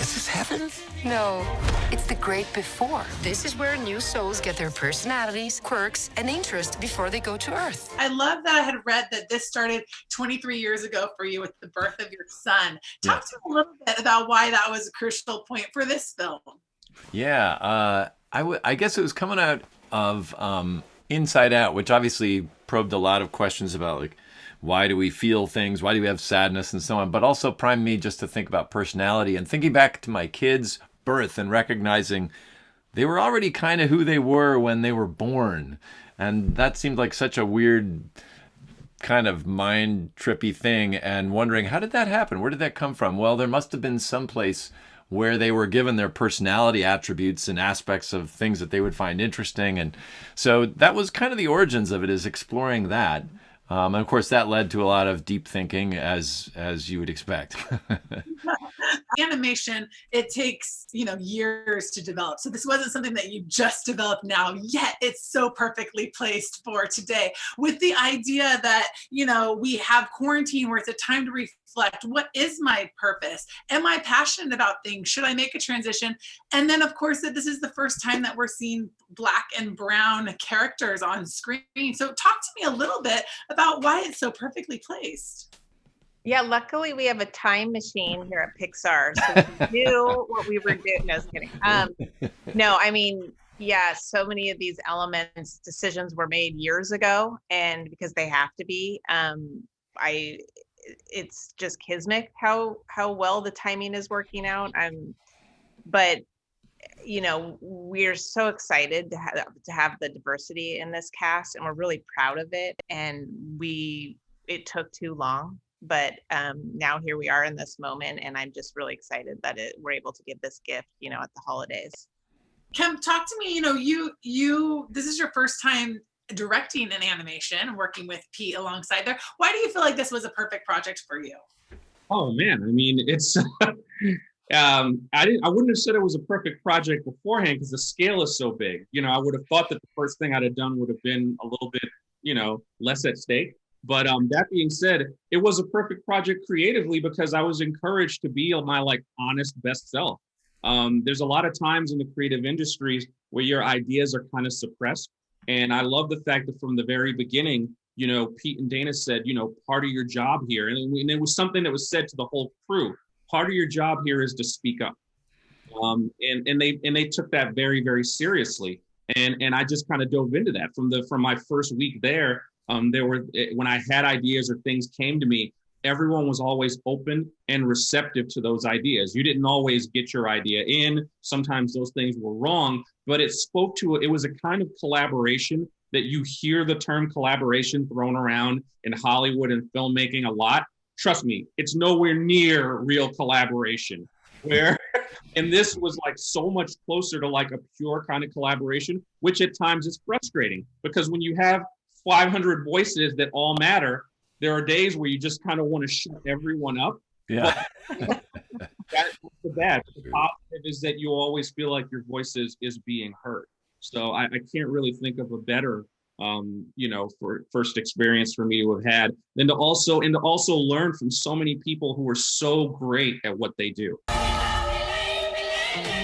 This is heaven? No, it's the great before. This is where new souls get their personalities, quirks, and interests before they go to Earth. I love that I had read that this started 23 years ago for you with the birth of your son. Talk to me a little bit about why that was a crucial point for this film. Yeah, I guess it was coming out of Inside Out, which obviously probed a lot of questions about, like, why do we feel things? Why do we have sadness and so on? But also primed me just to think about personality and thinking back to my kids' birth and recognizing they were already kind of who they were when they were born. And that seemed like such a weird kind of mind trippy thing, and wondering, how did that happen? Where did that come from? Well, there must have been some place where they were given their personality attributes and aspects of things that they would find interesting. And so that was kind of the origins of it, is exploring that. And of course, that led to a lot of deep thinking, as you would expect. Animation, it takes, years to develop. So this wasn't something that you just developed now, yet it's so perfectly placed for today. With the idea that, we have quarantine where it's a time to reflect. What is my purpose? Am I passionate about things? Should I make a transition? And then, of course, that this is the first time that we're seeing Black and brown characters on screen. So talk to me a little bit about why it's so perfectly placed. Yeah, luckily we have a time machine here at Pixar, so we knew what we were doing. No, I was kidding. No, I mean, yeah, so many of these elements, decisions were made years ago, and because they have to be, it's just kismet how well the timing is working out. But we're so excited to have the diversity in this cast, and we're really proud of it. And it took too long. But now here we are in this moment, and I'm just really excited that we're able to give this gift, at the holidays. Kemp, talk to me. You this is your first time directing an animation, working with Pete alongside there. Why do you feel like this was a perfect project for you? Oh man, I mean, it's I wouldn't have said it was a perfect project beforehand because the scale is so big. I would have thought that the first thing I'd have done would have been a little bit, less at stake. But that being said, it was a perfect project creatively because I was encouraged to be my honest best self. There's a lot of times in the creative industries where your ideas are kind of suppressed. And I love the fact that from the very beginning, Pete and Dana said, part of your job here, and it was something that was said to the whole crew, part of your job here is to speak up. And they took that very, very seriously. And I just kind of dove into that from my first week there. When I had ideas or things came to me, everyone was always open and receptive to those ideas. You didn't always get your idea in. Sometimes those things were wrong, but it was a kind of collaboration that you hear the term collaboration thrown around in Hollywood and filmmaking a lot. Trust me, it's nowhere near real collaboration. And this was so much closer to a pure kind of collaboration, which at times is frustrating because when you have 500 voices that all matter, there are days where you just kind of want to shut everyone up. Yeah. That's the bad. The positive is that you always feel like your voice is being heard. So I can't really think of a better, for first experience for me to have had than to also learn from so many people who are so great at what they do.